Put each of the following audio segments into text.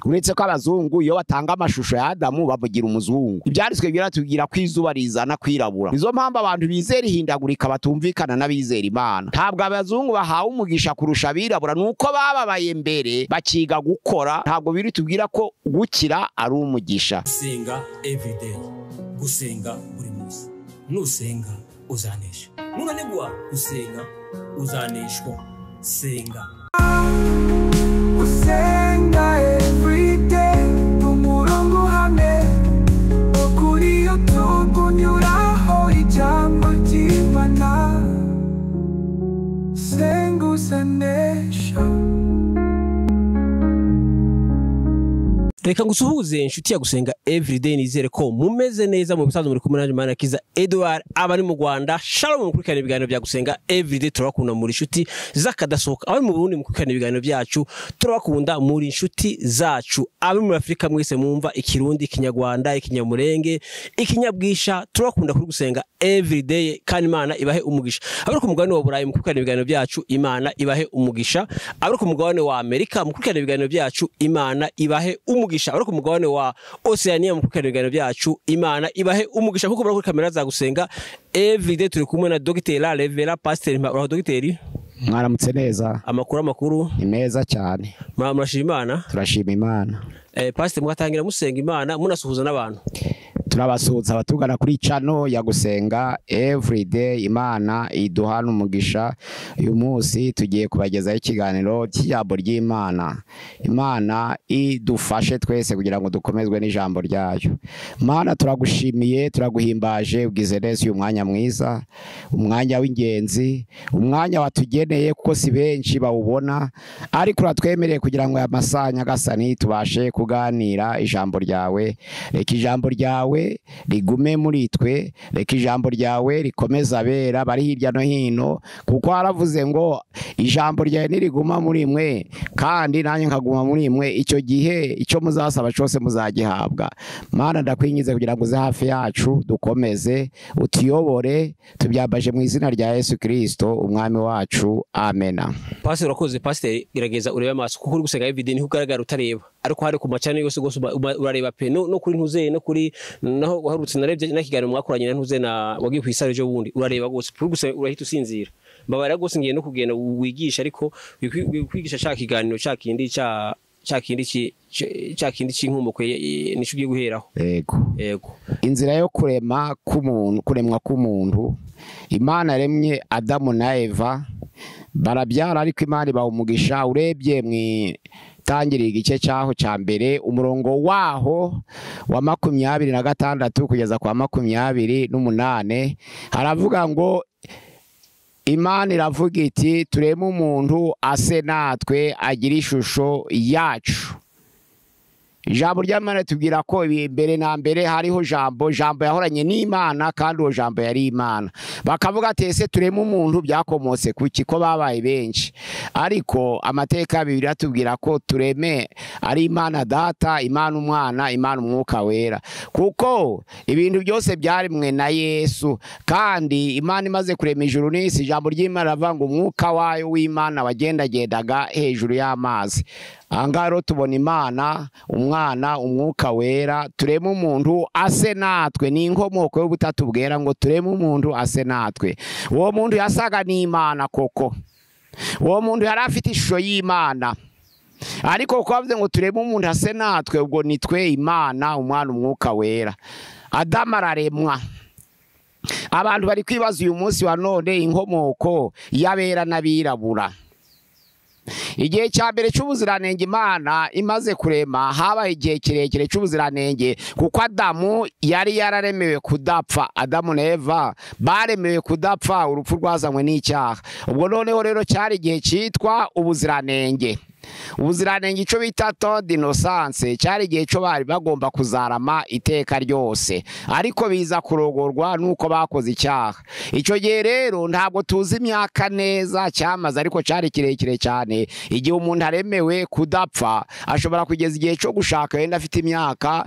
uretse ko abazungu iyo batanga amashusho ya Adamu bavugira umuzungu. Ibyanditswe biratubwira ko izuba rizana kwirabura. Nizo mpamvu abantu bizera ihindagurika batumvikana n'abizera Imana. Ntabwo abazungu bahawe umugisha kurusha abirabura, nuko bababaye mbere bakiga gukora. Ntabwo biri tubwira ko gukira ari umugisha. Gusenga everyday, gusenga buri munsi. Nusenga uzanesha, nunanigwa gusenga uzaneshwa. Senga usenga everyday, umurongo hamwe ukuri utugunyuraho ijambo ry'Imana. Senga uzanesha. Reka ngusuhuze inshuti ya gusenga everyday, nizere ko mumeze neza mu bisanzwe muri kumwe na Manakiza Edouard abari mu Rwanda. Shalom mukurikirana ibiganiro bya gusenga everyday, turabakunda muri inshuti zakadasohoka. Abari mu Burundi mukurikirana ibiganiro byacu, turabakunda muri inshuti zacu. Abari muri Afrika mwese mwumva ikirundi, ikinyarwanda, ikinyamurenge, ikinyabwisha, turabakunda kuri gusenga everyday kandi Imana ibahe umugisha. Abari ku mugabane wa Burayi mukurikirana ibiganiro byacu, Imana ibahe umugisha. Abari ku mugabane wa Amerika mukurikirana ibiganiro byacu, Imana ibahe umugisha. Abari ku mugabane wa Oceania mukurikirana ibiganiro byacu, Imana ibahe umugisha. Kuko bari kuri kamera za gusenga everyday turi kumwe na Dr. Revera Pastor Mpabura. Dr. Mwaramutse neza? Amakuru ni meza cyane. Murashima Imana? Turashima Imana. Pastor mwatangira musenga Imana munasuhuza n'abantu. Turabasuhuza abatugana kuri channel ya gusenga everyday. Imana iduhana umugisha. Uyu munsi tugiye kubagezaho ikiganiro cy'ijambo ry'Imana. Imana idufashe twese kugira ngo dukomezwe n'ijambo ryayo. Mana turagushimiye, turaguhimbaje, ugize neza uyu mwanya mwiza, umwanya w'ingenzi, umwanya watugeneye kuko si benshi bawubona, ariko uratwemereye kugira ngo yamasanya gasani tubashe kuganira ijambo ryawe. Reka ijambo ryawe rigume muri twe, reka ijambo ryawe rikomeza abera bari hirya no hino, kuko haravuze ngo ijambo ryawe niriguma muri mwe kandi nanjye nkaguma muri mwe, icyo gihe icyo muzasaba cyose muzagihabwa. Mana ndakwingize kugira ngo uze hafi yacu, dukomeze utuyobore, tubyambaje mu izina rya Yesu Kristo umwami wacu, amena. Pastor urakoze. Pastor gerageza urebe amaso, kuko uri gusenga everyday niho ugaragara utareba, ariko hari ku macane yose gose urareba pe, no kuri ntuze, no kuri naho uharutse narebye nakiganiro mwakoranye na ntuze na wagiye kwisare jo bundi, urareba gose kuri gusenga urahita usinzira. Mbabara gose ngiye no kugenda wigisha, ariko kwigisha cya kiganiro cyakindi cy'inkomoko nico ugiye guheraho. Yego. Inzira yo kuremwa k'umuntu, Imana remye Adamu na Eva barabyara, ariko Imana ibaha umugisha. Urebye tangirira igice cyaho cya mbere umurongo waho wa 26 kugeza kwa 28 haravuga ngo Imana iravuga iti tureme umuntu ase natwe agira ishusho yacu. Ijambo ry'Imana tubwira ko imbere na mbere hariho jambo yahoranye n'Imana, kandi uwo jambo yari Imana. Bakavuga ati ese tureme umuntu byakomotse kuki ko babaye benshi, ariko amateka Bibiliya atubwira ko tureme ari Imana Data, Imana Umwana, Imana Umwuka Wera, kuko ibintu byose byarimwe na Yesu. Kandi Imana imaze kurema ijuru n'isi, ijambo ry'Imana ravuga ngo umwuka wayo w'Imana wagendagendaga hejuru y'amazi. Angaro tubona Imana, Umwana, Umwuka Wera. Tureme umuntu ase natwe, ni inkomoko y'ubutatu bwera ngo tureme umuntu ase natwe. Uwo muntu yasaga n'Imana koko, uwo muntu yari afite ishusho y'Imana, ariko ko bavuze ngo tureme umuntu ase natwe, ubwo nitwe Imana, Umwana, Umwuka Wera. Adamu araremwa. Abantu bari kwibaza uyu munsi wa none inkomoko y'abera n'abirabura. Igihe cya mbere cy'ubuziranenge Imana imaze kurema, habaye igihe kirekire cy'ubuziranenge, kuko Adamu yari yararemewe kudapfa. Adamu na Eva baremewe kudapfa, urupfu rwazanywe n'icyaha. Ubwo noneho rero cyari igihe cyitwa ubuziranenge. Ubuziranenge icyo bita temps d'innocence, cyari igihe cyo bari bagomba kuzarama iteka ryose, ariko biza kurogorwa nuko bakoze icyaha. Icyo gihe rero ntabwo tuzi imyaka neza cyamaze, ariko cyari kirekire cyane. Igihe umuntu aremewe kudapfa ashobora kugeza igihe cyo gushaka, wenda afite imyaka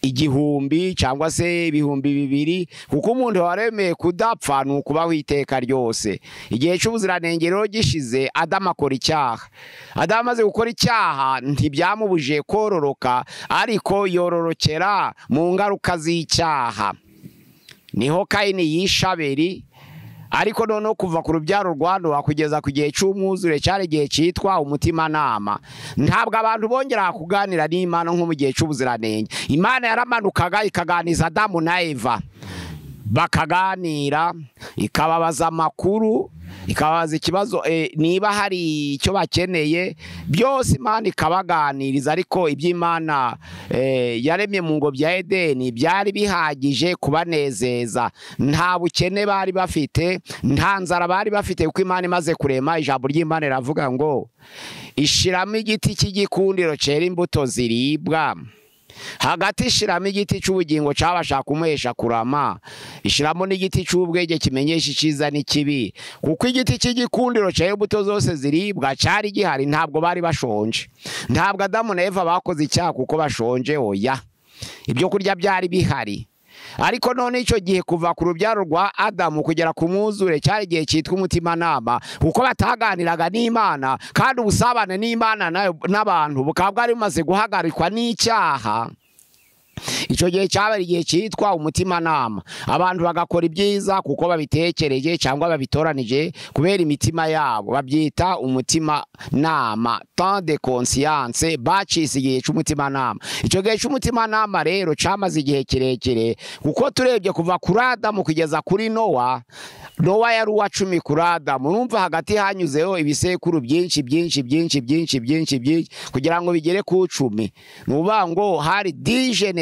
igihumbi cyangwa se ibihumbi bibiri, kuko umuntu waremeye kudapfa ni ukubaho iteka ryose. Igihe cy'ubuziranenge rero gishize, Adamu akora icyaha. Adamu amaze gukora icyaha ntibyamubujije kororoka, ariko yororokera mu ngaruka z'icyaha. Niho Kayini yishe Abeli, ariko noneho kuva ku rubyaro rwa Nowa kugeza ku gihe cy'umwuzure cyari igihe cyitwa umutimanama. Ntabwo abantu bongera kuganira n'Imana nko mu gihe cy'ubuziranenge. Imana yaramanukaga ikaganiza Adamu na Eva, bakaganira, ikababaza amakuru, ikababaza ikibazo niba hari icyo bakeneye, byose Imana ikabaganiriza. Ariko iby'Imana yaremye mu ngobyi ya Edeni byari bihagije kubanezeza. Nta bukene bari bafite, nta nzara bari bafite, kuko Imana imaze kurema, ijambo ry'Imana riravuga ngo ishiramo igiti cy'igikundiro cyera imbuto ziribwa, hagati ishiramo igiti cy'ubugingo cyabasha kumuhesha kurama, ishiramo n'igiti cy'ubwenge kimenyesha icyiza n'ikibi. Kuko igiti cy'igikundiro cyera imbuto zose ziribwa cyari gihari, ntabwo bari bashonje. Ntabwo Adamu na Eva bakoze icyaha kuko bashonje, oya, ibyo kurya byari bihari. Ariko none icyo gihe kuva ku rubyaro rwa Adamu kugera ku mwuzure cyari igihe cyitwa umutimanama, kuko bataganiraga n'Imana, kandi ubusabane n'Imana n'abantu bukaba bwari bumaze guhagarikwa n'icyaha. Icyo gihe cyabari igihe cyitwa umutimanama. Abantu bagakora ibyiza kuko babitekereje cyangwa babitoranije kubera imitima yabo, babyita umutimanama, temps de conscience. Bacise igihe cy'umutimanama. Icyo gihe cy'umutimanama rero cyamaze igihe kirekire, kuko turebye kuva kuri Adamu kugeza kuri Nowa. Nowa yari uwa 10 kuri Adamu. Numva hagati hanyuzeho ibisekuru byinshi kugira ngo bigere ku 10. Nuvuga ngo hari 10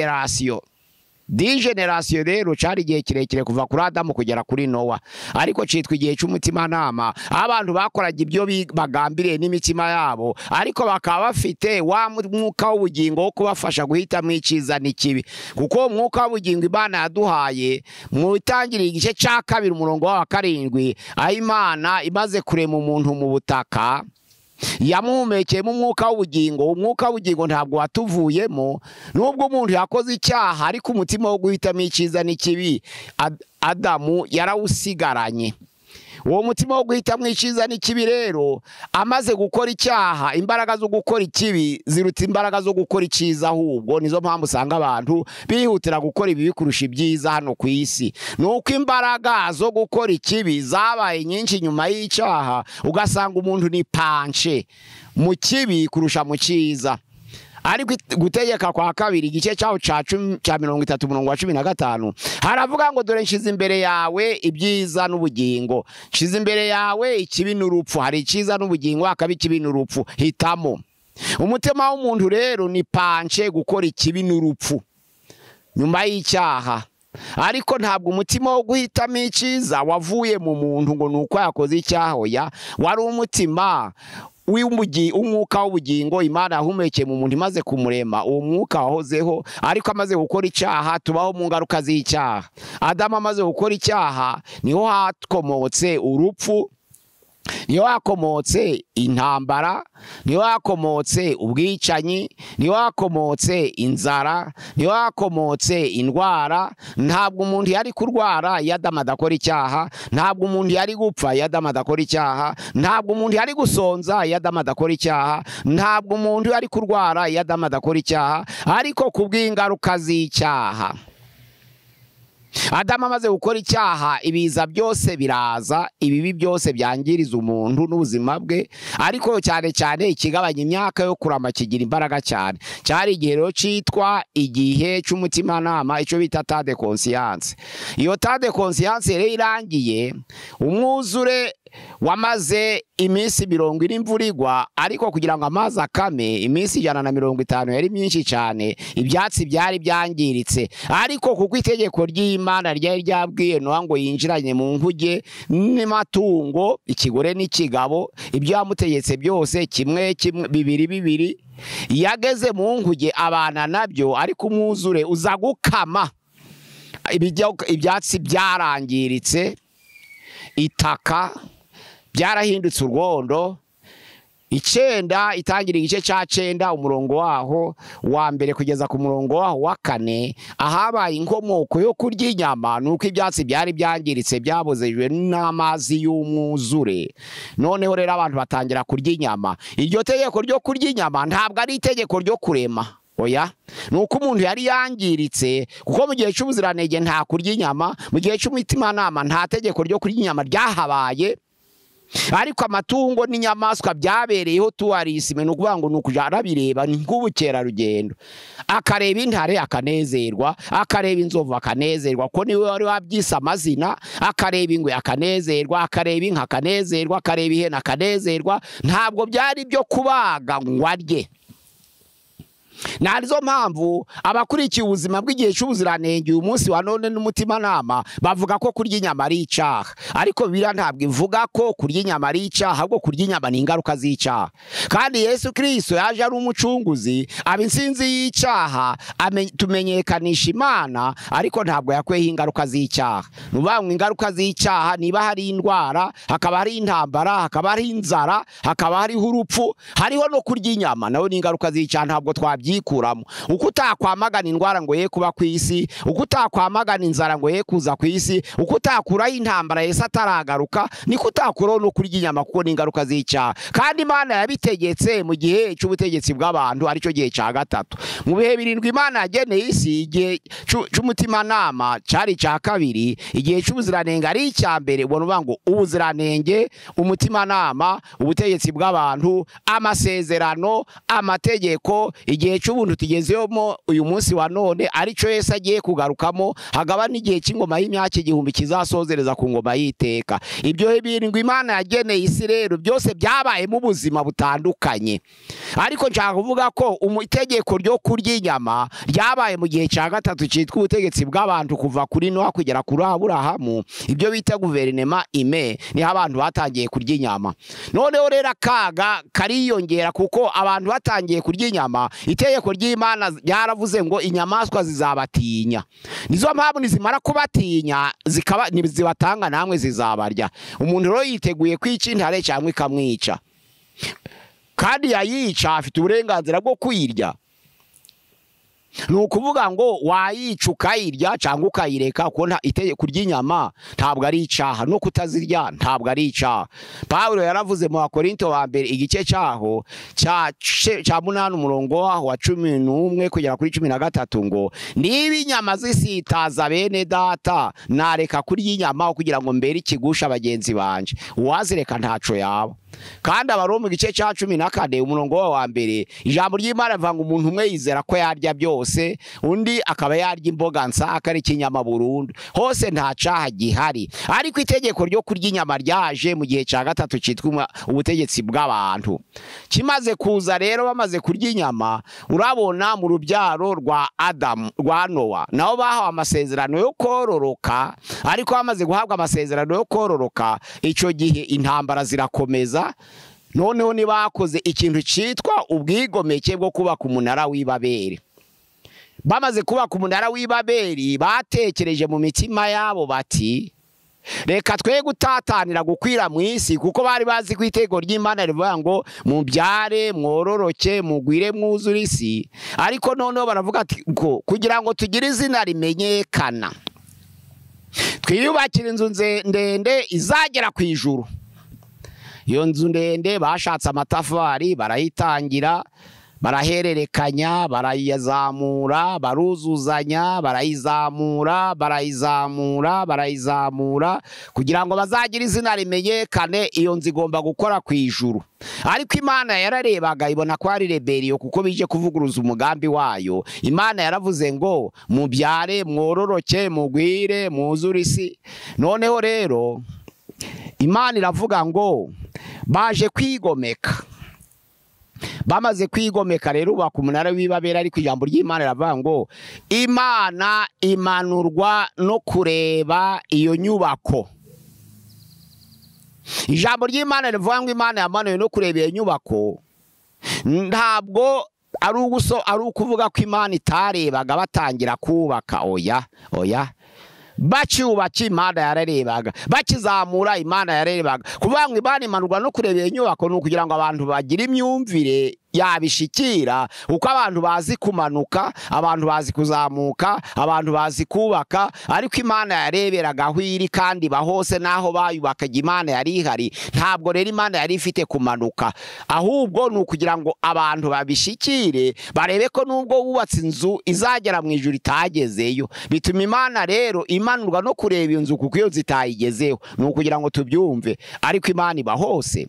generasiyo rero cyari igihe kirekire kuva kuri Adamu kugera kuri Nowa. Ariko cyitwa igihe cy'umutimanama. Abantu bakoraga ibyo bagambiriye n'imitima yabo, ariko bakaba bafite wa mwuka w'ubugingo wo kubafasha guhitamo icyiza n'ikibi. Kuko umwuka w'ubugingo Imana yaduhaye mu itangiriro igice cya 2 umurongo wa 7, aho Imana imaze kurema umuntu mu butaka, yamuhumekeyemo umwuka w'ubugingo. Umwuka w'ubugingo ntabwo watuvuyemo, nubwo umuntu yakoze icyaha, ariko umutima wo guhitamo icyiza n'ikibi Adamu yarawusigaranye. Uwo mutima wo guhitamo icyiza n'ikibi rero, amaze gukora icyaha, imbaraga zo gukora ikibi ziruta imbaraga zo gukora icyiza. Ahubwo nizo mpamvu usanga abantu bihutira gukora ibi kurusha ibyiza hano ku isi. Nuko imbaraga zo gukora ikibi zabaye nyinshi nyuma y'icyaha, ugasanga umuntu ni panche mu kibi kurusha mu cyiza. Ariko Gutegeka kwa 2 igice cyaho cya 30 umurongo wa 15 haravuga ngo dore nshize imbere yawe ibyiza n'ubugingo, nshize imbere yawe ikibi n'urupfu. Hari icyiza n'ubugingo, hakaba ikibi n'urupfu, hitamo. Umutima w'umuntu rero ni panche gukora ikibi n'urupfu nyuma y'icyaha. Ariko ntabwo umutima wo guhitamo icyiza wavuye mu muntu ngo nuko yakoze icyaha, oya, wari umutima umwuka w'ubugingo Imana yahumekeye mu muntu imaze kumurema. Uwo mwuka wahozeho, ariko amaze gukora icyaha tubaho mu ngaruka z'icyaha. Adamu amaze gukora icyaha niho hakomotse urupfu, niho hakomotse intambara, niho hakomotse ubwicanyi, niho hakomotse inzara, niho hakomotse indwara. Ntabwo umuntu yari kurwara iyo Adamu adakora icyaha, ntabwo umuntu yari gupfa iyo Adamu adakora icyaha, ntabwo umuntu yari gusonza iyo Adamu adakora icyaha, ntabwo umuntu yari kurwara iyo Adamu adakora icyaha. Ariko kubw'ingaruka z'icyaha, Adamu amaze gukora icyaha, ibiza byose biraza, ibibi byose byangiriza umuntu n'ubuzima bwe. Ariko cyane cyane ikigabanya imyaka yo kurama kigira imbaraga cyane. Cyari igihe rero cyitwa igihe cy'umutimanama, icyo bita temps de conscience. Iyo temps de conscience rero irangiye, umwuzure wamaze iminsi 70 imvura igwa, ariko kugira ngo amazi akame iminsi 150 yari myinshi cyane, ibyatsi byari byangiritse. Ariko kuko itegeko ry'Imana ryari ryabwiye Nowa ngo yinjiranye mu nkuge n'amatungo, ikigore n'ikigabo, ibyo yamutegetse byose kimwe bibiri, yageze mu nkuge abana nabyo. Ariko umwuzure uza gukama, ibyatsi byarangiritse, itaka byarahindutse urwondo, icenda itangira igice ca cenda umurongo waho wa mbere kugeza ku murongo waho wa kane, ahabaye inkomoko yo kurya inyama nuko ibyatsi byari byangiritse byabozejwe n'amazi y'umwuzure. Noneho rero abantu batangira kurya inyama. Iryo tegeko ryo kurya inyama ntabwo ari itegeko ryo kurema, oya, nuko umuntu yari yangiritse, kuko mu gihe cy'ubuziranenge nta kurya inyama, mu gihe cy'umutimanama nta tegeko ryo kurya inyama ryahabaye. Ariko amatungo n'inyamaswa byabereyeho tuwarisime, ni ukuvuga ngo ni ukuja arabireba nk'ubukerarugendo, akareba intare akanezerwa, akareba inzovu akanezerwa ko niwe wari wabyise amazina, akareba ingwe akanezerwa, akareba inka akanezerwa, akareba ihene akanezerwa. Ntabwo byari byo kubaga ngo arye. Narizo mpamvu abakurikiye ubuzima bw'igihe cy'ubuziranenge uyu munsi wa none n'umutimanama bavuga ko kurya inyama ari icyaha, ariko Bibiliya ntabwo ivuga ko kurya inyama ari icyaha, ahubwo kurya inyama ni ingaruka z'icyaha. Kandi Yesu Kristo yaje ari umucunguzi, aba insinzi y'icyaha, tumenyekanisha Imana, ariko ntabwo yakweho ingaruka z'icyaha. Nuvuga ngo ingaruka z'icyaha niba hari indwara, hakaba hari intambara, hakaba hari inzara, hakaba hariho urupfu, hariho no kurya inyama, nawe ni ingaruka z'icyaha. Ntabwo twabyikuramo. Uko utakwamagana indwara ngo ye kuba ku isi, uko utakwamagana inzara ngo ye kuza ku isi, uko utakuraho intambara Yesu ataragaruka, niko utakuraho no kurya inyama, kuko ni ingaruka z'icyaha. Kandi Imana yabitegetse mu gihe cy'ubutegetsi bw'abantu, aricyo gihe cya gatatu. Mu bihe birindwi Imana yageneye isi, igihe cy'umutimanama cyari icya kabiri, igihe cy'ubuziranenge ari icya mbere. Ubona uvuga ngo ubuziranenge, umutimanama, ubutegetsi bw'abantu, amasezerano, amategeko, igihe cy'ubuntu tugezemo uyu munsi wa none, aricyo Yesu agiye kugarukamo. Hagaba n'igihe cy'ingoma y'imyaka 1000 kizasozereza ku ngoma y'iteka. Ibyo birindwi Imana yageneye isi rero byose byabaye mu buzima butandukanye, ariko nshaka kuvuga ko itegeko ryo kurya inyama ryabaye mu gihe cya gatatu cyitwa ubutegetsi bw'abantu, kuva kuri Nowa kugera kuri Aburahamu. Ibyo bita guverinema ime, niho abantu batangiye kurya inyama. Noneho rero akaga kariyongera, kuko abantu batangiye kurya inyama, itegeko ry'Imana ryaravuze ngo inyamaswa zizabatinya. Nizo mpamvu nizimara kubatinya zibatanga namwe zizabarya. Umuntu rero yiteguye kwica intare cyangwa ikamwica, kandi yayica afite uburenganzira bwo kuyirya. Ni ukuvuga ngo wayica ukayirya cyangwa ukayireka, kuko itegeko ry'inyama ntabwo ari icyaha, no kutazirya ntabwo ari icyaha. Pawulo yaravuze mu Bakorinto wa mbere igice cyaho cya 8 umurongo waho wa 11 kugera kuri 13 ngo niba inyama zisitaza bene data, nareka kurya inyama kugira ngo mbere ikigusha bagenzi banje, uwazireka ntaco yaba. Kandi Abaroma igice cya 14 umurongo wa mbere, ijambo ry'Imana rivuga ngo umuntu umwe yizera ko yarya byose, undi akaba yarya imboga nsa akari ikinyama burundu, hose nta cyaha gihari. Ariko itegeko ryo kurya inyama ryaje mu gihe cya gatatu cyitwa ubutegetsi bw'abantu. Kimaze kuza rero, bamaze kurya inyama, urabona mu rubyaro rwa Adamu, rwa Nowa, nabo bahawe amasezerano yo kororoka. Ariko bamaze guhabwa amasezerano yo kororoka, icyo gihe intambara zirakomeza. Noneho nibakoze ikintu cyitwa ubwigomeke bwo kubaka umunara w'Ibabeli. Bamaze kubaka umunara w'Ibabeli, batekereje mu mitima yabo bati, reka twe gutatanira gukwira mu isi, kuko bari bazi ko itegeko ry'Imana rivuga ngo mubyare, mwororoke, mugwire, mwuzure isi. Ariko noneho baravuga ati kugira ngo tugire izina rimenyekana, twiyubakira inzu ndende izagera ku ijuru. Iyo nzu ndende bashatse amatafari, barayitangira, barahererekanya, barayizamura, baruzuzanya, barayizamura kugira ngo bazagira izina rimenyekane. Iyo nzu igomba gukora ku ijuru. Ariko Imana yararebaga ibona ko ari rebellion, kuko bije kuvuguruza umugambi wayo. Imana yaravuze ngo mubyare, mwororoke, mugwire, mwuzure isi. Noneho rero Imana iravuga ngo baje kwigomeka. Bamaze kwigomeka rero bubaka umunara w'Ibabeli. Ariko ijambo ry'Imana riravuga ngo Imana imanurwa no kureba iyo nyubako. Ijambo ry'Imana rivuga ngo Imana yamanuwe no kureba iyo nyubako, ntabwo ari ukuvuga ko Imana itarebaga batangira kubaka. Oya, bacyubaka Imana yararebaga, bakizamura Imana yarebaga. Kuvuga ngo Imana imanurwa no kureba iyo nyubako ni ukugira ngo abantu bagire imyumvire yabishikira, uko abantu bazi kumanuka, abantu bazi kuzamuka, abantu bazi kubaka, ariko Imana yareberaga aho iri kandi bahose naho bayubakaga Imana yari ihari. Ntabwo rero Imana yari ifite kumanuka, ahubwo ni ukugira ngo abantu babishikire, barebe ko nubwo wubatse inzu izagera mu ijuru itagezeyo. Bituma Imana rero imanurwa no kureba iyo nzu kuko iyo zitayigezeho, ni ukugira ngo tubyumve, ariko Imana iba hose.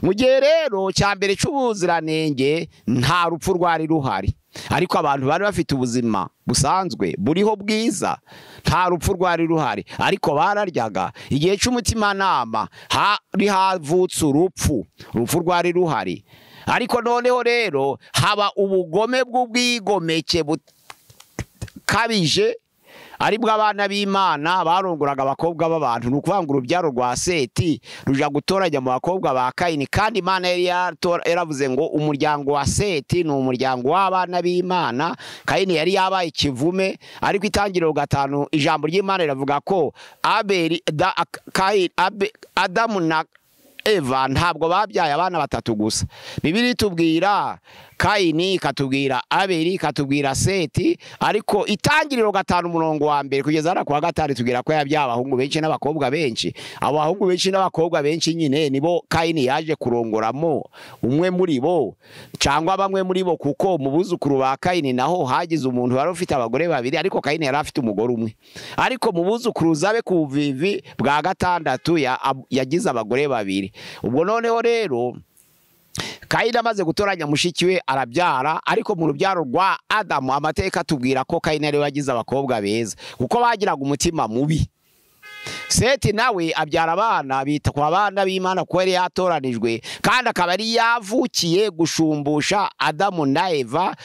Mu gihe rero cya mbere cy'ubuziranenge nta rupfu rwari ruhari, ariko abantu bari bafite ubuzima busanzwe buriho bwiza, nta rupfu rwari ruhari, ariko bararyaga. Igihe cy'umutimanama hari havutse urupfu rwari ruhari, ariko noneho rero haba ubugome bw'ubwigomeke bukabije, aribwo abana b'Imana barongoraga abakobwa b'abantu. Ni ukuvuga ngo urubyaro rwa Seti ruja gutoranya mu bakobwa ba Kayini, kandi Imana yari yaravuze ngo umuryango wa Seti ni umuryango w'abana b'Imana. Kayini yari yabaye ikivume, ariko Itangiriro 5 ijambo ry'Imana riravuga ko Adamu na Eva ntabwo babyaye abana batatu gusa. Bibiliya itubwira Kayini, ikatubwira Abeli, ikatubwira Seti, ariko Itangiriro 5:1 kugeza ku wa 5 tubwira ko yabyaye abahungu benshi n'abakobwa benshi. Abahungu benshi n'abakobwa benshi nyine nibo Kayini yaje kurongoramo umwe muri bo cyangwa bamwe muri bo, kuko mu buzukuru ba Kayini naho hagize umuntu wari ufite abagore babiri, ariko Kayini yari afite umugore umwe. Ariko mu buzukuru zabe ku buvivi bwa 6 yagize abagore babiri. Ubwo noneho rero Kayini amaze gutoranya mushiki we arabyara, ariko mu rubyaro rwa Adamu amateka tubwira ko Kayini yari yagize abakobwa beza kuko bagiraga umutima mubi. Seti nawe abyara abana bita kwa bana b'Imana ko yari yatoranijwe, kandi akaba ari yavukiye gushumbusha Adamu na Eva.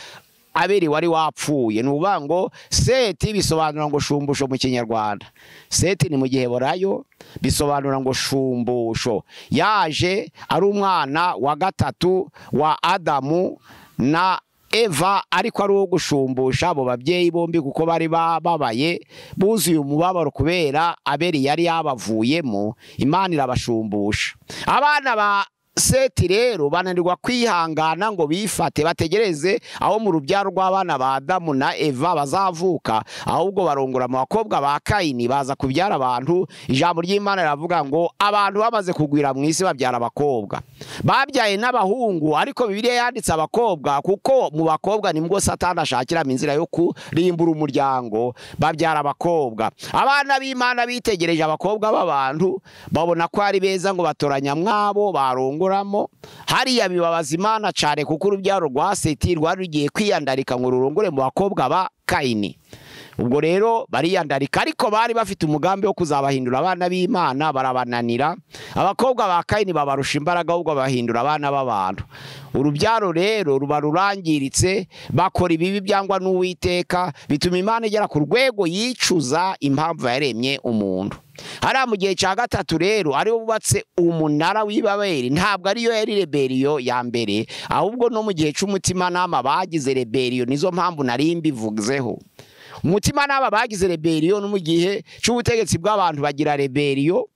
Abeli wari wapfuye. Ni ukuvuga ngo Seti bisobanura ngo shumbusho mu Kinyarwanda, Seti ni mu Giheburayo bisobanura ngo shumbusho. Yaje ari umwana wa gatatu wa Adamu na Eva, ariko ari uwo gushumbusha abo babyeyi bombi kuko bari babaye buzuye umubabaro kubera Abeli yari yabavuyemo. Imana irabashumbusha. Abana ba Seti rero bananirwa kwihangana ngo bifate bategereze aho mu rubyaro rw'abana ba Adamu na Eva bazavuka, ahubwo barongora mu bakobwa ba Kayini baza kubyara abantu. Ijambo ry'Imana riravuga ngo abantu bamaze kugwira mu isi babyara abakobwa. Babyaye n'abahungu, ariko Bibiliya yanditse abakobwa kuko mu bakobwa nibwo Satani ashakira inzira yo kurimbura umuryango, babyara abakobwa. Abana b'Imana bitegereje abakobwa b'abantu babona ko ari beza ngo batoranya mwabo barongo hariya bibabaza Imana cyane, kuko urubyaro rwa Seti rwari rugiye kwiyandarika ngo rurongore mu bakobwa ba Kayini. Ubwo rero bariyandarika, ariko bari bafite umugambi wo kuzabahindura abana b'Imana, barabananira. Abakobwa ba Kayini babarusha imbaraga, ahubwo bahindura abana b'abantu. Urubyaro rero ruba rurangiritse, bakora ibibi byangwa n'Uwiteka, bituma Imana igera ku rwego yicuza impamvu yaremye umuntu. Hariya mu gihe cya 3 rero ariho bubatse umunara w'Ibabeli, ntabwo ariyo yari rebeliyo ya mbere, ahubwo no mu gihe cy'umutimanama bagize rebeliyo. Nizo mpamvu nari mbivuzeho. Umutimanama bagize rebeliyo, no mu gihe cy'ubutegetsi bw'abantu bagira rebeliyo,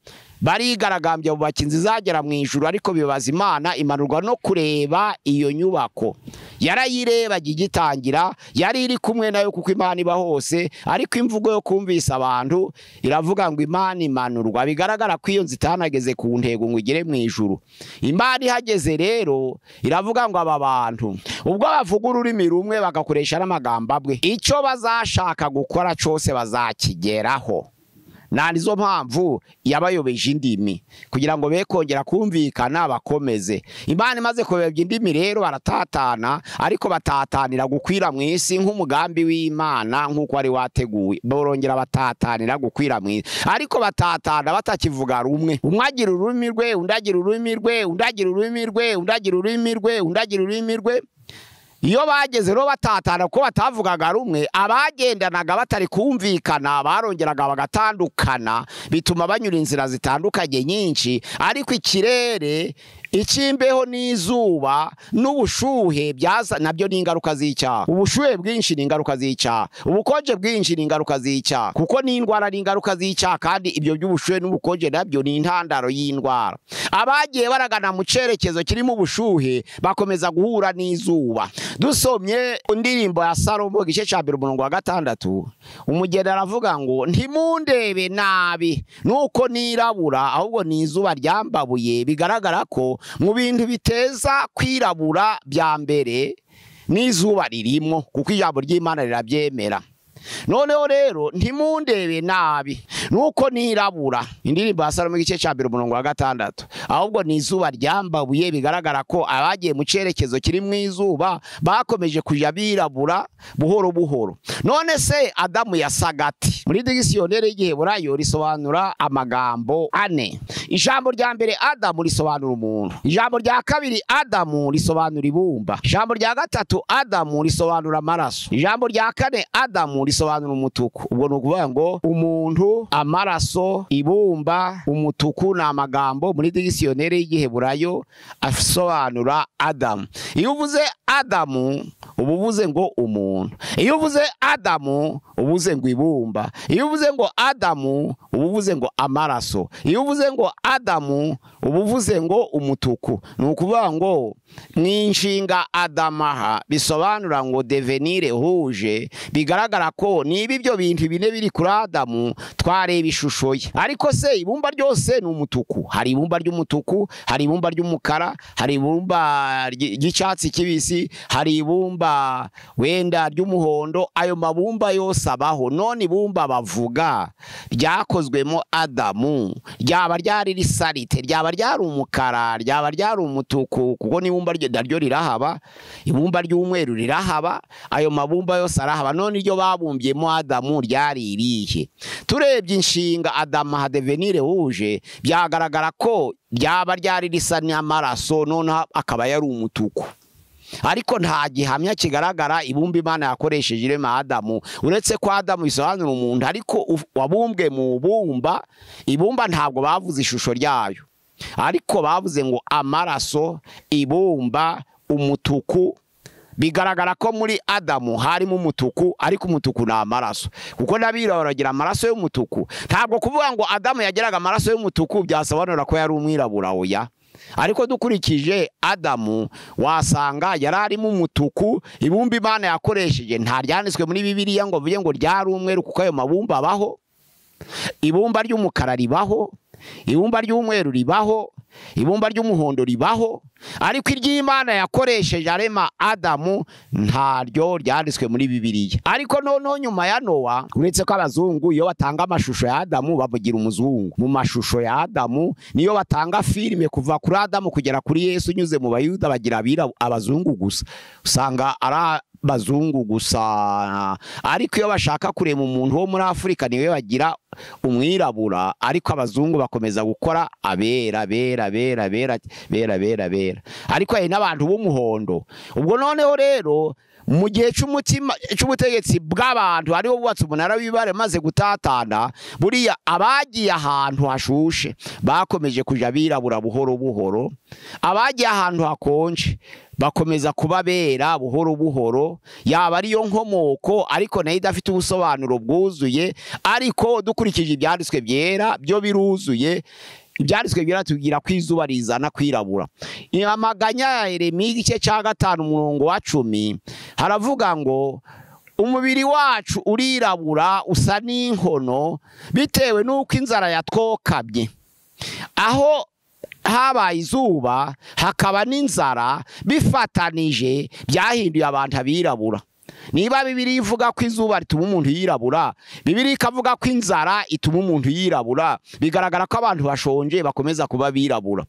barigaragambya mu bakinzi zagera mu ijuru, ariko bibaza Imana imanurwa no kureba iyo nyubako. Yarayireba gigitangira, yari iri kumwe nayo kuko Imana iba hose, ariko imvugo yo kumvisa abantu iravuga ngo Imana imanurwa. Bigaragara ko iyo nzitanageze ku ntego ngo igere mu ijuru. Imana ihageze rero iravuga ngo aba bantu ubwo bavuga ururimi rumwe bagakoresha n'amagambo abwe, icyo bazashaka gukora cyose bazakigeraho. Nizo mpamvu yabayobeje indimi kugira ngo be kongera kumvikana bakomeze. Imana imaze kubebya indimi rero baratatana, ariko batatanira gukwira mu isi nk'umugambi w'Imana nk'uko ari wateguye. Borongera batatanira gukwira mu isi, ariko batatana batakivuga rumwe. Umwe agira ururimi rwe, undi agira ururimi rwe, undi agira ururimi rwe, undi agira ururimi rwe, undi agira ururimi rwe. Iyo bageze rero batatana ko batavugaga rumwe, abagendanaga batari kumvikana barongeraga bagatandukana, bituma banyura inzira zitandukanye nyinshi, ariko ikirere ikimbeho n'izuba n'ubushuhe byaza nabyo ni ingaruka z'icyaha. Ubushuhe bwinshi ni ingaruka z'icyaha, ubukonje bwinshi ni ingaruka z'icyaha, kuko n'indwara ni ingaruka z'icyaha, kandi ibyo by'ubushuhe n'ubukonje nabyo ni intandaro y'indwara. Abagiye baragana mu cerekezo kirimo ubushuhe bakomeza guhura n'izuba. Dusomye indirimbo ya Salomo igice cya 1:6, umugeni aravuga ngo ntimundebe nabi nuko nirabura, ahubwo ni izuba ryambabuye. Bigaragara ko mu bintu biteza kwirabura bya mbere n'izuba ririmo, kuko ijambo ry'Imana rirabyemera. Noneho rero ntimundebe nabi nuko nirabura, indirimbo ya Salomo igice cya 1:6, ahubwo ni izuba ryambabuye. Bigaragara ko abagiye mu cerekezo kiri mu izuba bakomeje kuja birabura buhoro buhoro. None se Adamu yasaga ati? Muri dictionnaire y'Igiheburayo risobanura amagambo 4. Ijambo rya mbere Adamu risobanura umuntu, ijambo rya kabiri Adamu risobanura ibumba, ijambo rya gatatu Adamu risobanura amaraso, ijambo rya kane Adamu risobanura umutuku. Ubwo ni ukuvuga ngo umuntu, amaraso, ibumba, umutuku ni amagambo muri dictionnaire y'Igiheburayo asobanura Adamu. Iyo uvuze Adamu uba uvuze ngo umuntu, iyo uvuze Adamu uba uvuze ngo ibumba, iyo uvuze ngo Adamu uba uvuze ngo amaraso, iyo uvuze ngo Adamu uba uvuze ngo umutuku. Ni ukuvuga ngo mwinshinga Adamaha bisobanura ngo devenir rouge. Bigaragara ko niba ibyo bintu bine biri kuri Adamu twareba ishusho ye. Ariko se ibumba ryose ni umutuku? Hari ibumba ry'umutuku, hari ibumba ry'umukara, hari ibumba ry'icyatsi kibisi, hari ibumba wenda ry'umuhondo. Ayo mabumba yose abaho. None ibumba bavuga ryakozwemo Adamu ryaba ryari risarite, ryaba ryari umukara, ryaba ryari umutuku? Kuko n'ibumba ryo rirahaba, ibumba ry'umweru rirahaba, ayo mabumba yose arahaba. None iryo babumbyemo Adamu ryari irihe? Turebye inshinga Adamu ha devenir rouge, byagaragara ko ryaba ryari risa n'amaraso, none akaba yari umutuku. Ariko nta gihamya kigaragara ibumba Imana yakoresheje irema Adamu, uretse ko Adamu bisobanura umuntu. Ariko wabumbwe mu bumba, ibumba ntabwo bavuze ishusho ryayo, ariko bavuze ngo amaraso, ibumba, umutuku. Bigaragara ko muri Adamu harimo umutuku, ariko umutuku ni amaraso, kuko n'abirabura bagira amaraso y'umutuku. Ntabwo kuvuga ngo Adamu yagiraga amaraso y'umutuku byasobanura ko yari umwirabura, oya. Ariko dukurikije Adamu wasanga yari arimo umutuku. Ibumba Imana yakoresheje nta ryanditswe muri Bibiliya ngo bivuge ngo ryari umweru, kuko ayo mabumba abaho. Ibumba ry'umukara ribaho, ibumba ry'umweru ribaho, ibumba ry'umuhondo ribaho, ariko iry'Imana yakoresheje arema Adamu ntaryo ryanditswe muri Bibiliya. Ariko noneho nyuma ya Nowa, uretse ko abazungu iyo batanga amashusho ya Adamu bavugira umuzungu. Mu mashusho ya Adamu niyo batanga filime kuva kuri Adamu kugera kuri Yesu unyuze mu Bayuda bagira abazungu gusa, usanga ari bazungu gusa. Ariko iyo bashaka kurema umuntu wo muri Afurika niwe bagira umwirabura, ariko abazungu bakomeza gukora abera bera bera bera bera bera bera, ariko hari n'abantu b'umuhondo. Ubwo noneho rero mu gihe cy'ubutegetsi bw'abantu ariho bubatse umunara w'ibare maze gutatana, buriya abagiye ahantu hashushe bakomeje kuja birabura buhoro buhoro, abagiye ahantu hakonje bakomeza kuba bera buhoro buhoro. Yaba ariyo nkomoko, ariko nayo idafite ubusobanuro bwuzuye. Ariko dukurikije ibyanditswe byera byo biruzuye. Ibyanditswe biratubwira ko izuba rizana kwirabura. Amaganya ya Yeremiya igice cya 5:10 haravuga ngo umubiri wacu urirabura usa n'inkono bitewe n'uko inzara yatwokabye. Aho habaye izuba hakaba n'inzara bifatanije byahinduye abantu abirabura. Niba Bibiliya ivuga ko izuba rituma umuntu yirabura, Bibiliya ikavuga ko inzara ituma umuntu yirabura, bigaragara ko abantu bashonje bakomeza kuba birabura.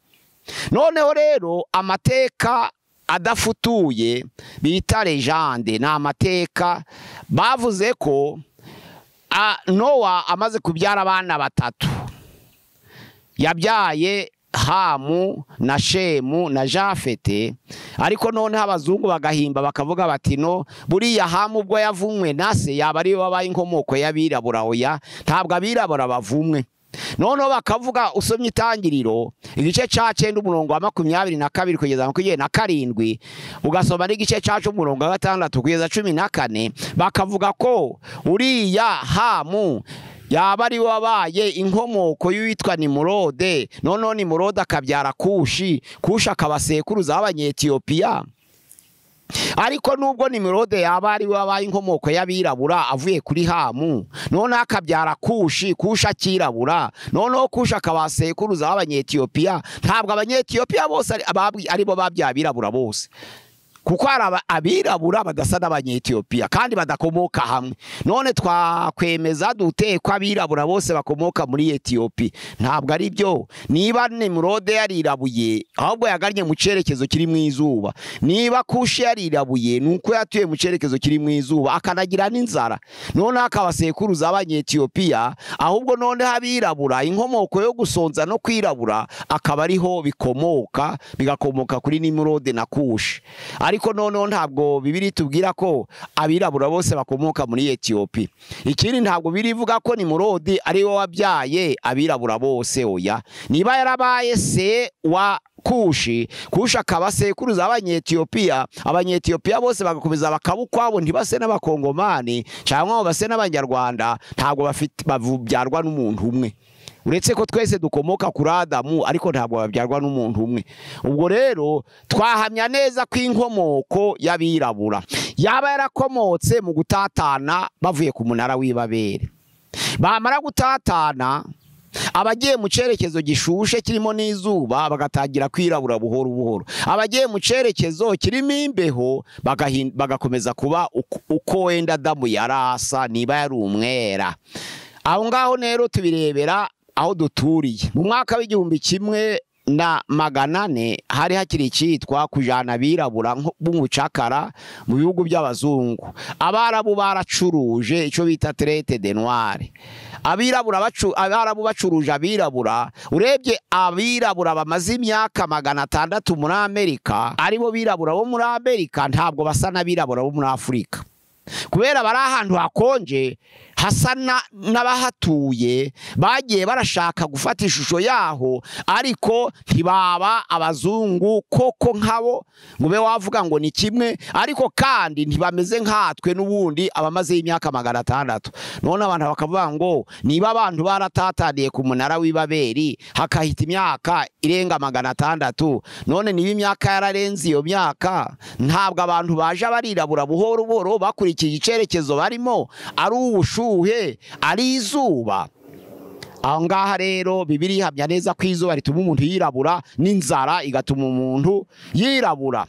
Noneho rero amateka adafutuye bita legende ni amateka bavuze ko Nowa amaze kubyara abana 3 yabyaye Hamu na Shemu na Jafete. Ariko noneho abazungu bagahimba bakavuga bati no, buriya Hamu ubwo yavumwe na se yaba ari wabaye inkomoko y'abirabura. Oya, ntabwo abirabura bavumwe. noneho bakavuga usomye Itangiriro igice ca 9 umurongo wa 22 kugeza 27 ugasoma n'igice ca 10 umurongo wa 6 kugeza 14 bakavuga ko uriya Hamu yaba ari wabaye inkomoko y'uwitwa Nimurode, noneho Nimurode akabyara Kushi, Kushi akabasekuruza w'Abanyetiyopiya. Ariko nubwo Nimurode yaba ari wabaye inkomoko y'abirabura avuye kuri Hamu, none akabyara Kushi, Kushi akirabura, noneho Kushi akabasekuruza w'Abanyetiyopiya, ntabwo Abanyetiyopiya bose aribo babyabirabura bose, kuko hari abirabura badasa n'Abanyetiyopiya kandi badakomoka hamwe. None twakwemeza dute ko abirabura bose bakomoka muri Etiyopi? Ntabwo ari byo. Niba Nimurode yarirabuye ahubwo yagarnye mu cerekezo kiri mu izuba, niba Kushi yarirabuye nuko yatuye mu cerekezo kiri mu izuba akanagira n'inzara, none akabasekuruza Abanyetiyopiya, ahubwo none abirabura inkomoko yo gusonza no kwirabura akaba ariho bikomoka, bigakomoka kuri Nimurode na Kushi. Ariko noneho ntabwo Bibiri tubwira ko abirabura bose bakomoka muri Etiyopi. Ikindi ntabwo birivuga ko Nimurode ari we wabyaye abirabura bose, oya. Niba yarabaye se wa Kushi, Kushi akaba sekuruza Abanyetiyopiya, Abanyetiyopiya bose bagakomeza bakabukwabo ntibase n'Abakongomani cyangwa base n'Abanyarwanda, ntabwo babyarwa n'umuntu umwe. Uretse ko twese dukomoka kuri Adamu, ariko ntabwo babyarwa n'umuntu umwe. Ubwo rero twahamya neza ko inkomoko y'abirabura yaba yarakomotse mu gutatana bavuye ku munara w'ibabere. Bamara gutatana abagiye mu cerekezo gishushe kirimo n'izuba bagatangira kwirabura buhoro buhoro, abagiye mu cerekezo kirimo imbeho bagakomeza kuba uko wenda Adamu yarasa, niba yari umwera. Aho ngaho rero tubirebera aho duturiye. Mu mwaka w'1400 hari hakiri icyitwa kujana abirabura b'umucakara mu bihugu by'abazungu. Abarabu baracuruje icyo bita traite de noir. Abarabu bacuruje abirabura. Urebye abirabura bamaze imyaka 600 muri Amerika, aribo birabura bo muri Amerika, ntabwo basa n'abirabura bo muri Afurika, kubera bari ahantu hakonje hasa n'abahatuye. Bagiye barashaka gufata ishusho yaho, ariko ntibaba abazungu koko nkabo ngo be wavuga ngo ni kimwe, ariko kandi ntibameze nkatwe n'ubundi abamaze imyaka 600. None abantu bakavuga ngo niba abantu baratataniye ku munara w'ibaberi hakahita imyaka irenga 600, none niba imyaka yararenze iyo myaka, ntabwo abantu baje barirabura buhoro buhoro bakurikiye icerekezo barimo ari ubushuhe ari izuba. Aho ngaha rero Bibiri ihamya neza ko izuba rituma umuntu yirabura, n'inzara igatuma umuntu yirabura.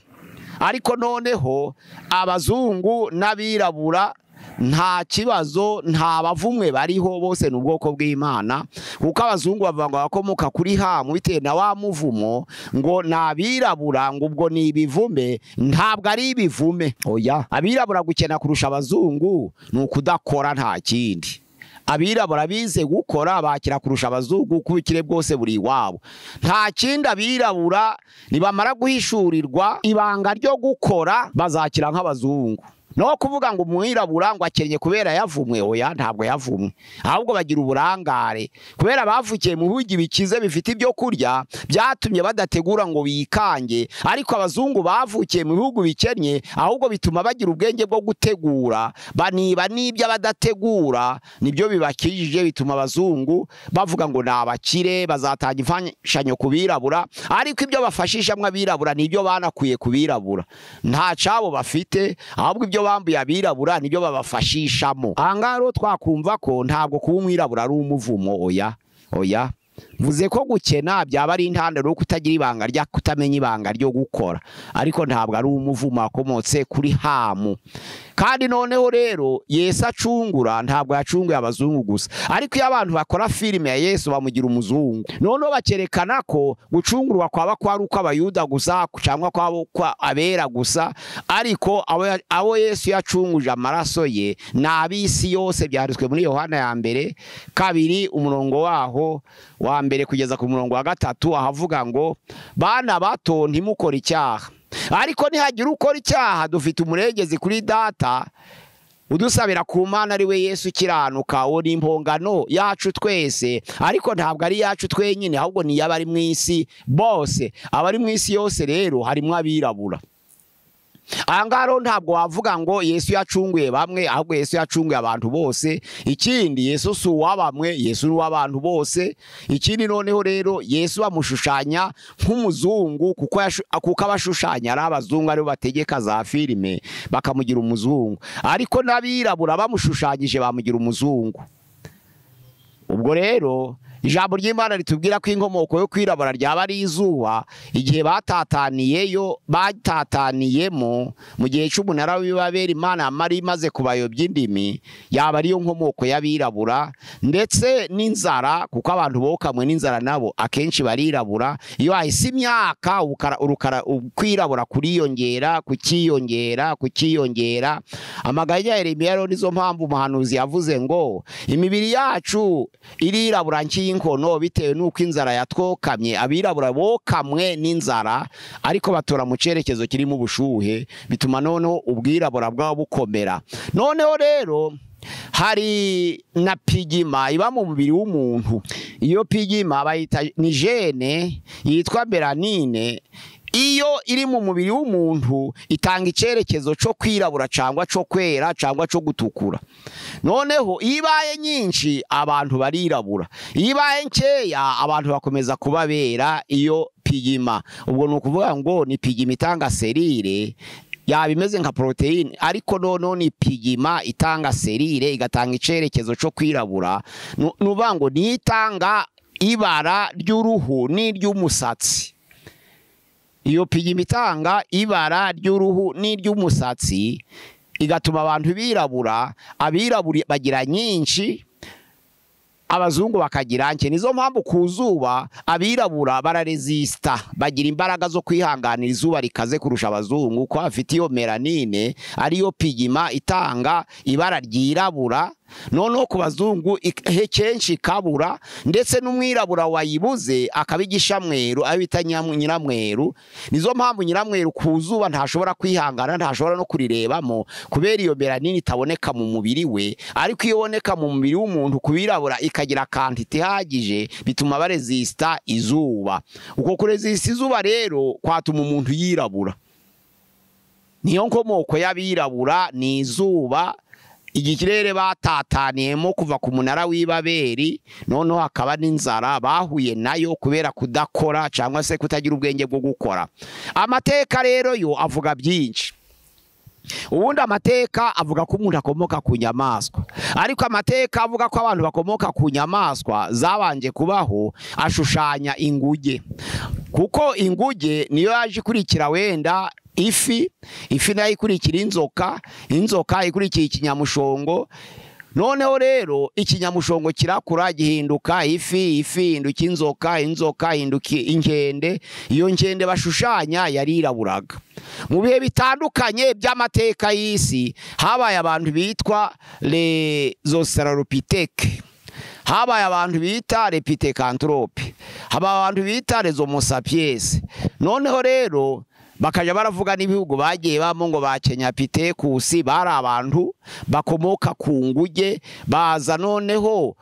Ariko noneho abazungu n'abirabura nta kibazo, nta bavumwe bariho, bose n'ubwoko bw'Imana. Kuko abazungu bavuga ngo bakomoka kuri Hamu bitewe na wa muvumo, ngo nabirabura ngo ubwo ni ibivume. Ntabwo ari ibivume, oya. Abirabura gukena kurusha abazungu ni ukudakora, nta kindi. Abirabura bize gukora bakira kurusha abazungu, kubikire bwose buri wabo, nta kindi. Abirabura nibamara guhishurirwa ibanga ryo gukora bazakira nk'abazungu. No kuvuga ngo umwirabura ngo akenye kubera yavumwe, oya, ntabwo yavumwe, ahubwo bagira uburangare kubera bavukiye mu bihugu bikize bifite ibyo kurya, byatumye badategura ngo bikange. Ariko abazungu bavukiye mu bihugu bikennye, ahubwo bituma bagira ubwenge bwo gutegura, baniba n'ibyo badategura, nibyo bibakijije, bituma abazungu bavuga ngo nabakire, bazatanga imfashanyo kubirabura. Ariko ibyo bafashisha mwabirabura nibyo banakuye kubirabura, nta cabo bafite, ahubwo ibyo bambuye abirabura nibyo babafashishamo. Angaro twakumva ko ntabwo kuba umwirabura ari umuvumo, oya, oya. Mvuze ko gukena byaba ari intandaro yo kutagira ibanga rya kutamenya ibanga ryo gukora, ariko ntabwo ari umuvumo akomotse kuri Hamu. Kandi noneho rero Yesu acungura, ntabwo yacunguye abazungu gusa, ariko iyo abantu bakora filime ya Yesu bamugira umuzungu. Noneho bakerekana ko gucungurwa kwaba kwari uko abayuda gusa cyangwa kwa abera gusa, ariko abo Yesu yacunguje amaraso ye n'abisi yose. Byanditswe muri Yohana ya mbere 2 umurongo waho wa mbere kugeza ku murongo wa 3, ahavuga ngo bana bato ntimukora icyaha, ariko nihagira ukora icyaha dufite umurengezi kuri Data, udusabira ku Mana ari we Yesu kiranuka, uwo ni impongano yacu twese, ariko ntabwo ari yacu twenyine, ahubwo ni y'abari mu isi bose. Abari mu isi yose rero harimo abirabura. Angaro ntabwo wavuga ngo Yesu yacunguye bamwe, ahubwo Yesu yacunguye abantu bose. Ikindi, Yesu si uw'abamwe, Yesu ni uw'abantu bose. Ikindi noneho rero Yesu bamushushanya nk'umuzungu, kuko abashushanya ari abazungu, aribo bategeka za filime bakamugira umuzungu, ariko n'abirabura bamushushanyije bamugira umuzungu. Ubwo rero ijambo ry'Imana ritubwira ko inkomoko yo kwirabura ryaba ari izuba, igihe batataniyemo mu gihe cy'umunara w'ibabera, Imana yamari imaze kubayobya indimi, yaba ariyo nkomoko y'abirabura. Ndetse n'inzara, kuko abantu bokamwe n'inzara nabo akenshi barirabura. Iyo hahise imyaka kwirabura kuriyongera, kukiyongera. Amagambo ya Yeremiya rero nizo mpamvu umuhanuzi yavuze ngo imibiri yacu irirabura nk'inkono bitewe n'uko inzara yatwokamye. Abirabura bokamwe n'inzara, ariko batora mu cyerekezo kirimo ubushuhe, bituma noneho ubwirabura bwabo bukomera. Noneho rero hari na pigima iba mu mubiri w'umuntu. Iyo pigima bayita ni gene yitwa melanine. Iyo iri mu mubiri w'umuntu itanga icyerekezo cyo kwirabura cyangwa cyo kwera cyangwa cyo gutukura. Noneho iyo ibaye nyinshi abantu barirabura, iyo ibaye nkeya abantu bakomeza kuba bera. Iyo pigima, ubwo ni ukuvuga ngo ni pigima itanga serire, yaba imeze nka proteine, ariko noneho ni pigima itanga serire, igatanga icyerekezo cyo kwirabura. Nuvuga ngo nitanga ibara ry'uruhu n'iry'umusatsi. Iyo pigima itanga ibara ry'uruhu n'iry'umusatsi, igatuma abantu birabura. Abirabura bagira nyinshi, abazungu bakagira nke. Nizo mpamvu ku zuba abirabura bararesista, bagira imbaraga zo kwihanganira izuba rikaze kurusha abazungu, ko bafite iyo melanine ariyo pigima itanga ibara ryirabura. Noneho ku bazungu kenshi kabura, ndetse n'umwirabura wayibuze akabigisha mweru, abita nyiramweru. Nizo mpamvu nyiramweru ku zuba ntashobora kwihangana, ntashobora no kurirebamo, kubera iyo melanine itaboneka mu mubiri we. Ariko iyo iboneka mu mubiri w'umuntu kubirabura ikagira kantite ihagije, bituma baresista izuba. Uko kuresista izuba rero kwatuma umuntu yirabura. Niyo nkomoko y'abirabura ni izuba. Igikirere batataniyemo kuva ku munara w'ibaberi, noneho hakaba n'inzara bahuye nayo kubera kudakora cyangwa se kutagira ubwenge bwo gukora. Amateka rero yo avuga byinshi. Ubundi amateka avuga ko umuntu akomoka ku nyamaswa, ariko amateka avuga ko abantu bakomoka ku nyamaswa zabanje kubaho ashushanya inguge, kuko inguge niyo yaje ikurikira wenda ifi nayo ikurikira inzoka ikurikira ikinyamushongo. Noneho rero ikinyamushongo kirakura gihinduka ifi hinduka inzoka hinduka inkende. Iyo nkende bashushanya yariraburaga. Mu bihe bitandukanye by'amateka y'isi habaye abantu bitwa les australopithèques, habaye abantu bita les pithecanthropes, habaye abantu bita les homo sapiens. Noneho rero bakaja baravuga n'ibihugu bagiye bamo ngo ba Kenya Pithecus bari abantu bakomoka ku nguge, baza noneho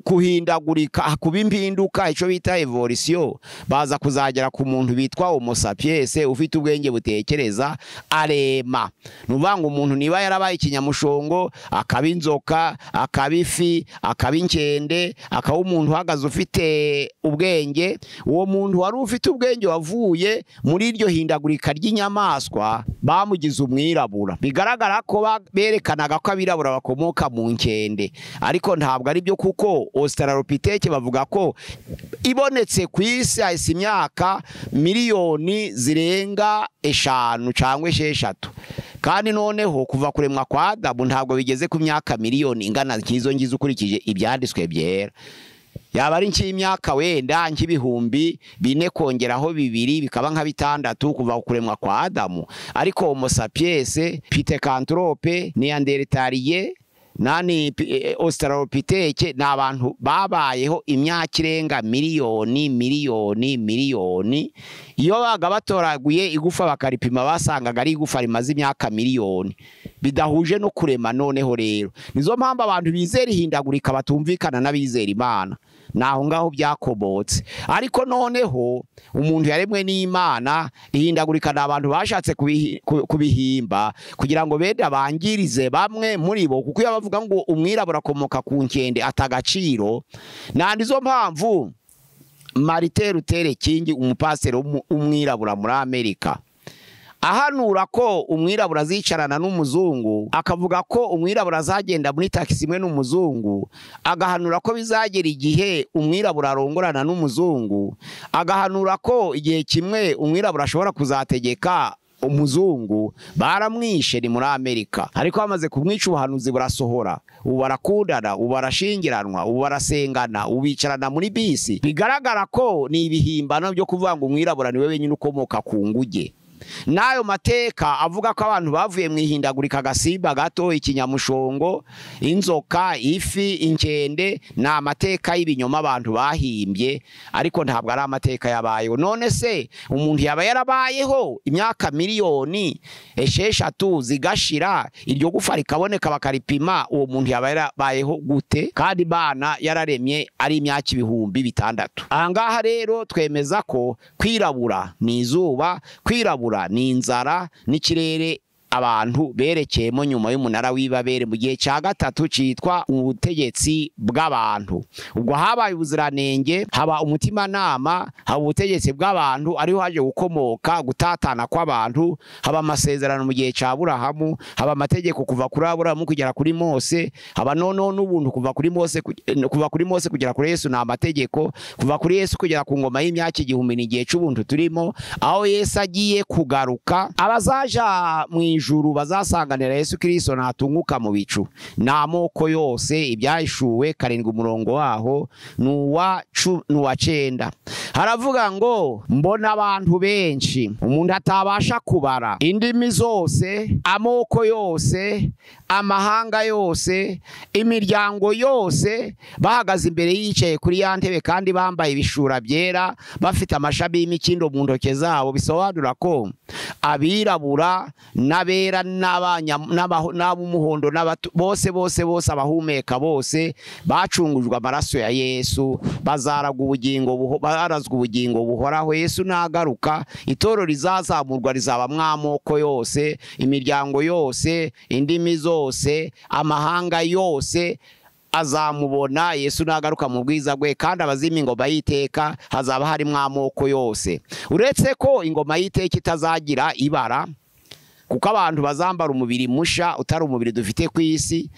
kuhindagurika kuba impinduka, icyo bita evolution, baza kuzagera ku muntu bitwa homo sapiens ufite ubwenge butekereza arema. Nuvuga ngo umuntu niba yarabaye ikinyamushongo, akaba inzoka, akaba ifi, akaba inkende, akaba umuntu uhagaze ufite ubwenge, uwo muntu wari ufite ubwenge wavuye muri iryo hindagurika ry'inyamaswa bamugize umwirabura. Bigaragara ko berekanaga ko abirabura bakomoka mu nkende, ariko ntabwo ari byo, kuko Australopithèque bavuga ko ibonetse ku isi hahise imyaka miliyoni zirenga 5 cyangwa 6. Kandi noneho kuva kuremwa kwa Adamu ntabwo bigeze ku myaka miliyoni ingana nk'izo ngizo ukurikije ibyanditswe byera. Yaba ari nk'imyaka wenda nk'ibihumbi 4 kongeraho 2 bikaba nka 6 kuva kuremwa kwa Adamu. Ariko homo sapiens, pithecanthrope, neanderthalien Australopithèque ni abantu babayeho imyaka irenga miliyoni. Iyo baga batoraguye igufa bakaripima basangaga ari igufa rimaze imyaka miliyoni, bidahuje no kurema. Noneho rero nizo mpamvu abantu bizera ihindagurika batumvikana n'abizera Imana, naho ngaho byakobotse. Ariko noneho umuntu yaremwe n'Imana, ihindagurika n'abantu bashatse kubihimba kugira ngo benda bangirize bamwe muri bo, kuko iyo bavuga ngo umwirabura akomoka ku nkende atagaciro. Nandizo mpamvu Martin Luther King, umupasiteri umwirabura muri Amerika, ahanura ko umwirabura azicarana n'umuzungu, akavuga ko umwirabura azagenda muri taxi imwe n'umuzungu, agahanura ko bizagera igihe umwirabura arongorana n'umuzungu, agahanura ko igihe kimwe umwirabura ashobora kuzategeka umuzungu. Baramwishe ni muri Amerika, ariko bamaze kumwica ubuhanuzi burasohora. Ubu barakundana, ubu barashingiranwa, ubu barasengana, ubu bicarana muri bisi. Bigaragara ko ni ibihimbano byo kuvuga ngo umwirabura niwe wenyine ukomoka ku nguge. Nayo mateka avuga ko abantu bavuye mu ihindagurika gasimba gato, ikinyamushongo, inzoka, ifi, inkende, na amateka y'ibinyoma abantu bahimbye, ariko ntabwo ari amateka yabayeho. None se umuntu yaba yarabayeho imyaka miliyoni 6 zigashira, iryo gufa rikaboneka bakaripima, uwo muntu yaba yarabayeho gute? Kandi Imana yararemye ari imyaka 6,000. Ahangaha rero twemeza ko kwirabura ni izuba, kwirabura ni inzara n'ikirere abantu berekeyemo nyuma y'umunara w'ibabere mu gihe cya gatatu cyitwa ubutegetsi bw'abantu. Ubwo habaye ubuziranenge, haba umutimanama, haba ubutegetsi bw'abantu, ariho haje gukomoka gutatana kw'abantu, haba amasezerano mu gihe cya Aburahamu, haba amategeko kuva kuri Aburahamu kugera kuri Mose, haba noneho n'ubuntu kuva kuri Mose kugera kuri Yesu, ni amategeko kuva kuri Yesu kugera ku ngoma y'imyaka 1000 n'igihe cy'ubuntu turimo. Aho Yesu agiye kugaruka, abazaja mu ijuru bazasanganira Yesu Kristo natunguka mu bicu. N'amoko yose ibyahishuwe 7 umurongo waho nuwa 9. Haravuga ngo mbona abantu benshi umuntu atabasha kubara, indimi zose, amoko yose, amahanga yose, imiryango yose, bahagaze imbere yicaye kuri ya ntebe kandi bambaye ibishura byera, bafite amashami y'imikindo mu ntoke zabo. Bisobanura ko abirabura n'abera n'abumuhondo bose abahumeka bose bacungujwe amaraso ya Yesu, barazwa ubugingo buhoraho. Yesu nagaruka, itoro rizazamurwa rizaba mw'amoko yose, imiryango yose, indimi zose, amahanga yose azamubona. Yesu nagaruka mu bwiza bwe, kandi abazima ingoma y'iteka hazaba hari mw'amoko yose. Uretse ko ingoma y'iteka itazagira ibara, kuko abantu bazambara umubiri musha utari umubiri dufite ku isi,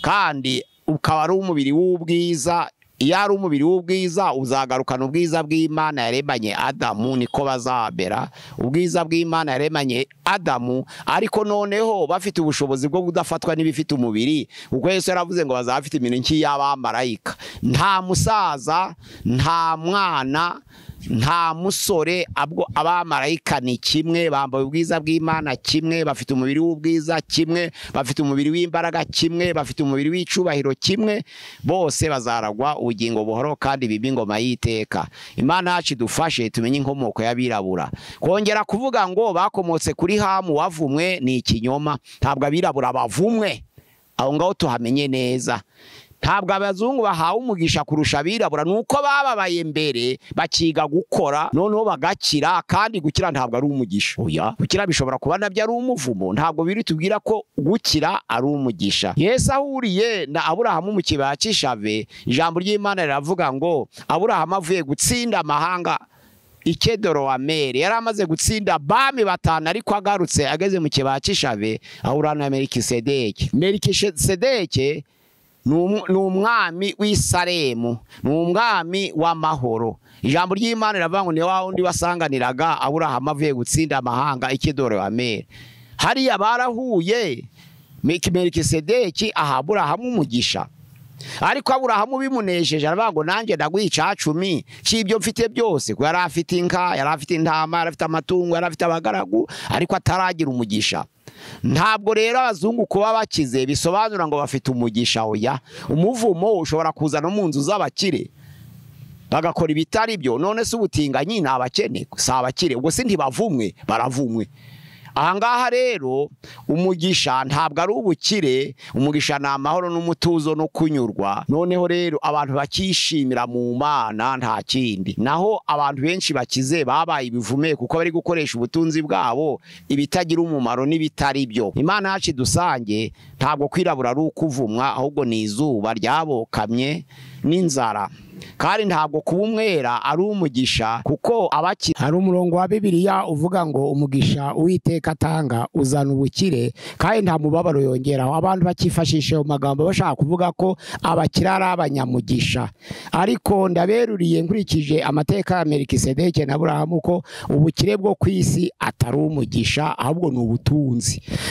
kandi ukaba ari umubiri w'ubwiza. Iyo ari umubiri w'ubwiza uzagarukana ubwiza bw'Imana yaremanye Adamu, niko bazabera ubwiza bw'Imana yaremanye Adamu, ariko noneho bafite ubushobozi bwo kudafatwa n'ibifite umubiri, kuko Yesu yaravuze ngo bazafite iminsi y'abamarayika. Nta musaza, nta mwana, nta musore, abamarayika ni kimwe, bambaye ubwiza bw'Imana kimwe, bafite umubiri w'ubwiza kimwe, bafite umubiri w'imbaraga kimwe, bafite umubiri w'icubahiro kimwe, bose bazaragwa ubugingo buhoro kandi biba ingoma y'iteka. Imana yacu idufashe tumenye inkomoko y'abirabura. Kongera kuvuga ngo bakomotse kuri Hamu wavumwe ni ikinyoma. Ntabwo abirabura bavumwe, aho ngaho tuhamenye neza. Ntabwo abazungu bahawe umugisha kurusha abirabura, nuko bababaye mbere bakiga gukora, noneho bagakira. Kandi gukira ntabwo ari umugisha. Oya, gukira bishobora kuba nabyo ari umuvumo. Ntabwo biri tubwira ko gukira ari umugisha. Yesu ahuriye na Aburahamu mu kibaya cy'ishave, ijambo ry'Imana riravuga ngo Aburahamu avuye gutsinda amahanga Ikedorowameri, yari amaze gutsinda bami 5, ariko agarutse ageze mu kibaya cy'ishave ahura na Melikisedeki. Melikisedeki ni umwami w'Isalemu, ni umwami w'amahoro. Ijambo ry'Imana riravuga ngo ni wa wundi wasanganiraga Aburahamu avuye gutsinda amahanga Ikedorowameri. Hariya barahuye, Melikisedeki aha Aburahamu umugisha. Ariko Aburahamu bimunesheje aravuga ngo nanjye ndaguha 10 cy'ibyo mfite byose. Ko yari afite inka, yari afite intama, yari afite amatungo, yari afite abagaragu, ariko ataragira umugisha. ntabwo rero abazungu kuba bakize bisobanura ngo bafite umugisha oya umuvumo ushobora kuza no mu nzu z'abakire bagakora ibitari byo none se ubutinganyi ni abakene si abakire ubwo se ntibavumwe baravumwe ahangaha rero umugisha ntabwo ari ubukire umugisha ni amahoro n'umutuzo no kunyurwa noneho rero abantu bakishimira mu Mana nta kindi naho abantu benshi bakize babaye ibivume kuko bari gukoresha ubutunzi bwabo ibitagira umumaro n'ibitari byo Imana yacu dusange ntabwo kwirabura ari ukuvumwa ahubwo ni izuba ryabokamye n'inzara kandi ntabwo kuba umwera ari umugisha kuko hari umurongo wa Bibiliya uvuga ngo umugisha Uwiteka atanga uzana ubukire kandi nta mubabaro yongeraho abantu bakifashisha mu magambo bashaka kuvuga ko abakire ari abanyamugisha ariko ndaberuriye nkurikije amateka ya Melikisedeki na Aburahamu ko ubukire bwo kwisi atari umugisha ahubwo ni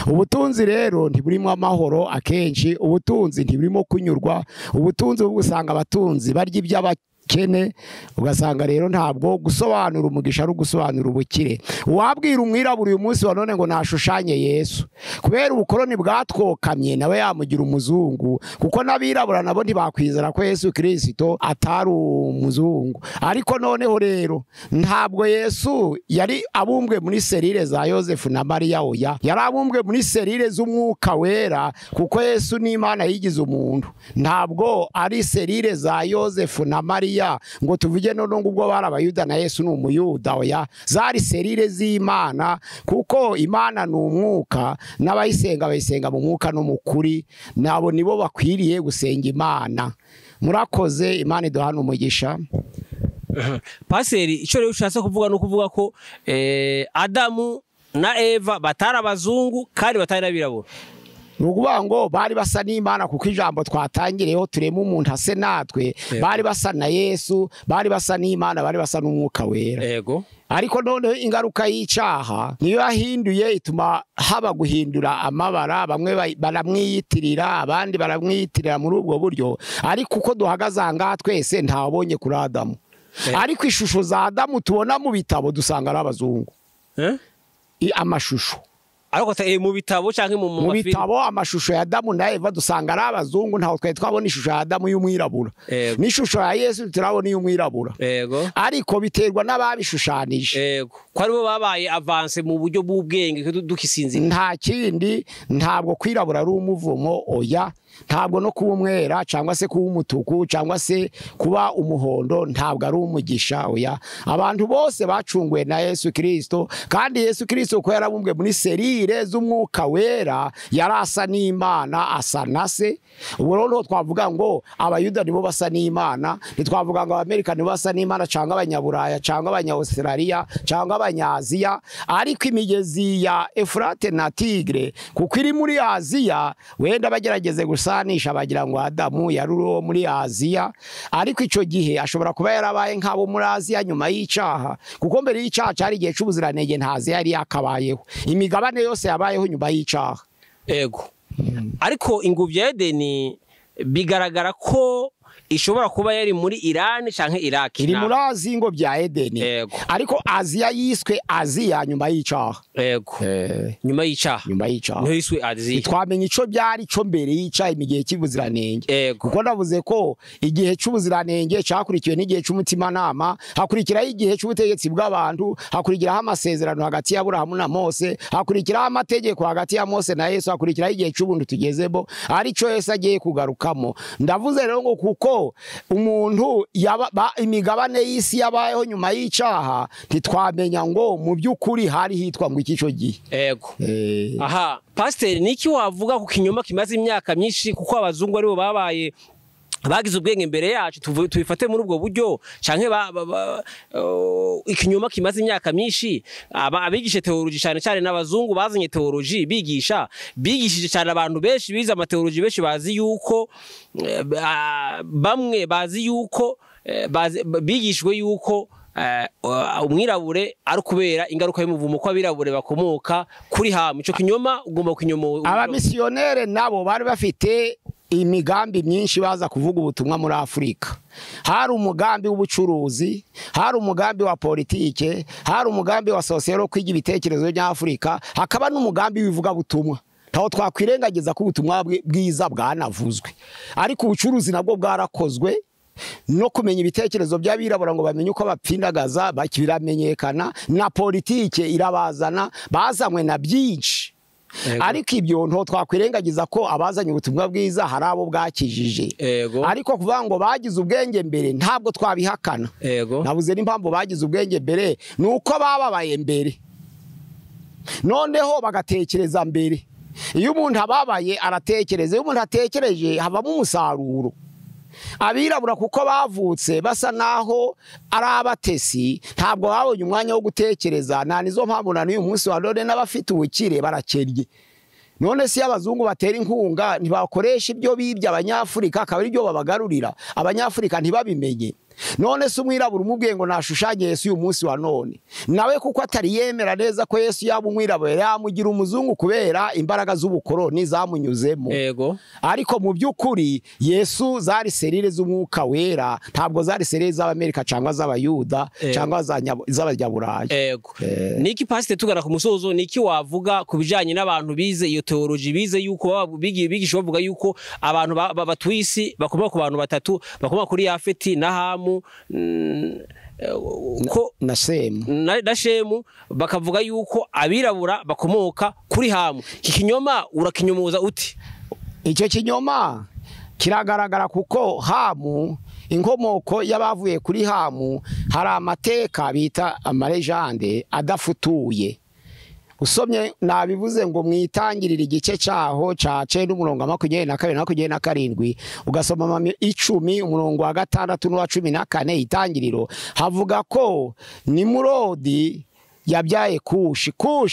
ubutunzi rero ntiburimo amahoro akenshi ubutunzi ntiburimo kunyurwa ubutunzi busanga abatunzi barya iby'abakene ugasanga rero ntabwo gusobanura umugisha ari gusobanura ubukire wabwira umwirabura uyu munsi wa none ngo nashushanye Yesu kubera ubukoroni bwatwokamye nawe yamugira umuzungu kuko n'abirabura nabo ntibakwizera ko Yesu Kristo atari umuzungu ariko noneho rero ntabwo Yesu yari abumbwe muri serire za Yosefu na Mariya oya yari abumbwe muri serire z'umwuka wera kuko Yesu ni Imana yigize umuntu ntabwo ari serire za Yosefu na Mariya ngo tuvuge none ubwo bari abayuda na Yesu ni umuyuda oya zari serire z'Imana kuko Imana ni umwuka n'abayisenga bayisenga mu mwuka no mu kuri nabo nibo bakwiriye gusenga Imana murakoze Imana iduhana umugisha Paseri icyo rero ushatse kuvuga no kuvuga ko Adamu na Eva batari abazungu kandi batari n'abirabura nukuvuga ngo bari basa n'Imana kuko ijambo twatangireho turema umuntu ase natwe bari basa na Yesu bari basa n'Imana bari basa n'umwuka wera yego ariko noneho ingaruka y'icaha niyo yahinduye ituma haba guhindura amabara bamwe baramwiyitirira abandi baramwiyitirira muri ubwo buryo ariko uko duhagaze aha twese ntabonye kuri Adamu ariko ishusho za Adamu tubona mu bitabo dusanga ari abazungu amashusho ariko mu bitabo canke mu bitabo amashusho ya Adamu na Eva dusanga ari abazungu ntaho twe twabona ishusho ya Adamu y'umwirabura n'ishusho ya Yesu turabona y'umwirabura yego ariko biterwa n'ababishushanije yego ko aribo babaye avance mu buryo bw'ubwenge dukisinzi nta kindi ntabwo kwirabura ari umuvumo oya ntabwo no kuba umwera cyangwa se kuba umutuku cyangwa se kuba umuhondo ntabwo ari umugisha oya abantu bose bacunguwe na Yesu Kristo kandi Yesu Kristo ko yarabumbwe muri serire z'umwuka wera yarasa n'Imana asa na se ubu rero twavuga ngo abayuda nibo basa n'Imana ntitwavuga ngo Abamerika nibo basa n'Imana cyangwa abanyaburaya cyangwa abanyaustralia cyangwa abanyaziya ariko imigezi ya Efurate na Tigre kuko iri muri Aziya wenda bagerageze gusanisha bagira ngo Adamu yari uwo muri Aziya ariko ico gihe ashobora kuba yarabaye nk'abo muri Aziya nyuma y'icaha kuko mbere y'icaha cyari igihe c'ubuziranenge ntazi yari yakabayeho imigabane yose yabayeho nyuma y'icaha ego ariko inguvyi ya Edeni bigaragara ko ishobora kuba yari muri Iran canke Iraq iri muri Azingo bya Edeni ariko Aziya yiswe Aziya nyuma y'icaha yego nyuma y'icaha no yiswe Aziya twamenye ico byari cyo mbere y'icaha imigihe cy'ubuziranenge kuko navuze ko igihe cy'ubuziranenge cyakurikiwe n'igihe cy'umutima nama hakurikiraho igihe cy'ubutegetsi bw'abantu hakurikiraho amasezerano hagati ya Aburahamu na Mose hakurikiraho amategeko hagati ya Mose na Yesu hakurikiraho igihe cy'ubuntu tugezebo ari cyo Yesu agiye kugarukamo ndavuze rero ngo kuko umuntu imigabane y'isi yabayeho nyuma y'icaha ntitwamenya ngo mu by'ukuri hari hitwa ngo ikico gihe yego aha pastor niki wavuga ku kinyoma kimaze imyaka myinshi kuko abazungu aribo babaye bagize ubwenge imbere yacu tubifate muri ubwo buryo canke ikinyoma kimaze imyaka myinshi abigisha teology cyane n'abazungu bazanye teology bigishije cyane abantu benshi biza amateology benshi bazi yuko bamwe bazi yuko bigishwe yuko umwirabure ari kubera ingaruka y'umuvumo ko abirabure bakomoka kuri hamu ico kinyoma ugomba kinyoma abamisiyonere nabo bari bafite imigambi myinshi baza kuvuga ubutumwa muri Afurika. Hari umugambi w'ubucuruzi, hari umugambi wa politike, hari umugambi wa sosiyete kwiga ibitekerezo bya Afurika, hakaba n'umugambi wivuga butumwa. Taho twakwirengagiza ko ubutumwa bwiza bwanavuzwe, ariko ubucuruzi nabwo bwarakozwe no kumenya ibitekerezo by'abirabura ngo bamenye uko bapfindagaza bakiramenyekana, na politike irabazana bazamwe na byinshi. Ariko ibyo nto twakwirengagiza ko abazanye ubutumwa bwiza hari abo bwakijije. Ariko kuvuga ngo bagize ubwenge mbere ntabwo twabihakana. Nabuze n'impamvu bagize ubwenge mbere nuko bababaye mbere, noneho bagatekereza mbere. Iyo umuntu ababaye aratekereza, iyo umuntu atekereje havamo umusaruro. Abirabura kuko bavutse basa naho ari abatesi, ntabwo babonye umwanya wo gutekereza. Nta nizo mpamvu na n'uyu munsi wa none n'abafite ubukire barakennye. None si abazungu batera inkunga ntibakoresha ibyo bibye Abanyafurika, akaba ari byo babagarurira Abanyafurika ntibabimenye. None se umwirabura umubwiye ngo nashushanye Yesu uyu munsi wa none, nawe kuko atari yemera neza ko Yesu yaba umwirabura, yamugira umuzungu kubera imbaraga z'ubukoroni zamunyuzemo. Ariko mu by'ukuri Yesu zari serire z'umwuka wera, ntabwo zari serire z'Amerika cyangwa z'Abayuda cyangwa z'Abanyaburayi. Niki pasite tugana ku musozo, niki wavuga kubijanye n'abantu bize iyo theology, bize yuko bigisha bavuga yuko abantu batwisi bakomoka ku bantu batatu, bakomoka kuri Yafeti na Hamu ko na Shemu, bakavuga yuko abirabura bakomoka kuri Hamu. Iki kinyoma urakinyomoza uti? Icyo kinyoma kiragaragara kuko Hamu, inkomoko y'abavuye kuri Hamu, hari amateka bita amarejande adafutuye. Usomye nabivuze ngo mwitangirira igice cyaho ca 9:22-27, ugasoma 10:6 n'uwa 14 itangiriro, havuga ko Nimurodi yabyaye Kushi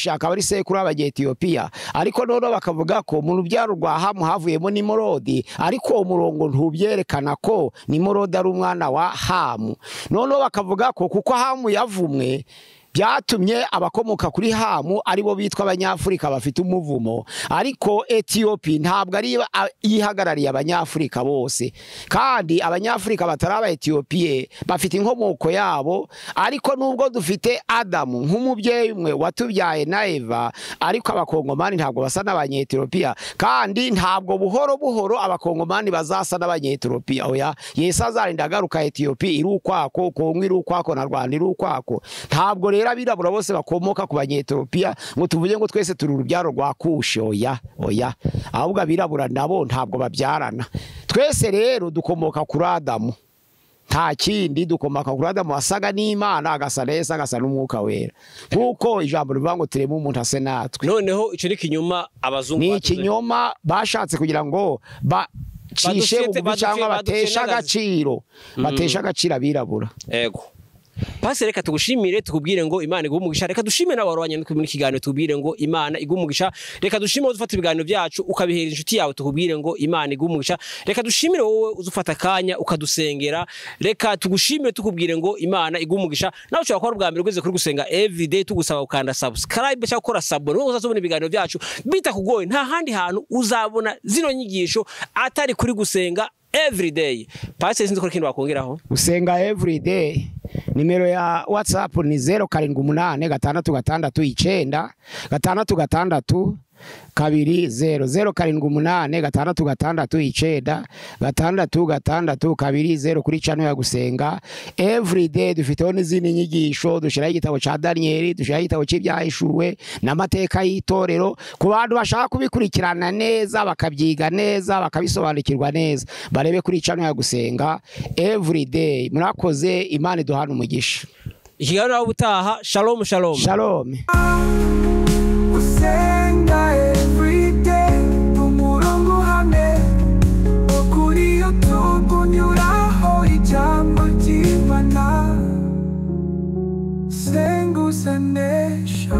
akaba ari sekuru y'Abanyetiyopiya. Ariko none bakavuga ko mu rubyaro rwa Hamu havuyemo Nimurodi, ariko umurongo ntubyerekana ko Nimurodi ari umwana wa Hamu. None bakavuga ko kuko Hamu yavumwe byatumye abakomoka kuri Hamu aribo bitwa Abanyafurika bafite umuvumo. Ariko Ethiopia ntabwo ari yihagarariye Abanyafurika bose, kandi Abanyafurika batari aba Ethiopia bafite inkomoko yabo. Ariko nubwo dufite Adamu nk'umubyeyi umwe watubyaye na Eva, ariko abakongomani ntabwo basa n'Abanyethiopia, kandi ntabwo buhoro buhoro abakongomani bazasa n'Abanyethiopia. Oya, Yesu azarinda agaruka Ethiopia iri ukwako, Kongo iri ukwako, na Rwanda iri ukwako. Ntabwo rero abirabura bose bakomoka ku Banyethiopia ngo tuvuge ngo twese turi urubyaro rwa Kushi. Oya, ahubwo abirabura nabo ntabwo babyarana. Twese rero dukomoka kuri Adamu, nta kindi. Dukomoka kuri Adamu wasaga n'Imana, agasa neza, agasa n'umwuka wera, nkuko ijambo rivuga ngo tureme umuntu ase natwe. Noneho icyo ni kinyoma abazungu, ni kinyoma bashatse kugira ngo bacishe ubu cyangwa batesha agaciro, abirabura. Pase reka tugushimire, tukubwire ngo Imana igumugisha. Reka dushime n'abarwanya muri kiganiro, tubwire ngo Imana igumugisha. Reka dushime uzufata ibiganiro byacu ukabihera inshuti yawe, tukubwire ngo Imana igumugisha. Reka dushimire wowe uzufata kanya ukadusengera. Reka tugushimire tukubwire ngo Imana igumugisha. Nawe ushobora kuba bwa mbere ugeze kuri gusenga everyday, tugusaba ukanda subscribe cyangwa ukora sabo, niwe uzazobona ibiganiro byacu bitakugoye. Nta handi hantu uzabona zino nyigisho atari kuri gusenga everyday. Pase sinzi ko kintu bakongeraho gusenga everyday. Nimero ya WhatsApp ni 0788669666 kabiri 00786669666 kabiri 0 kuri channel ya gusenga everyday. Dufiteho n'izindi nyigisho, dushiraho igitabo ca Daniel, dushiraho igitabo cy'ibyahishuwe n'amateka y'itorero, ku bantu bashaka kubikurikirana neza, bakabyiga neza, bakabisobanukirwa neza, barebe kuri channel ya gusenga everyday. Murakoze, Imana iduhana umugisha. Ikiganiro aho butaha. Shalom. Usenga everyday umurongo hamwe ukuri utugunyuraho ijambo ry'Imana. Senga usanesha.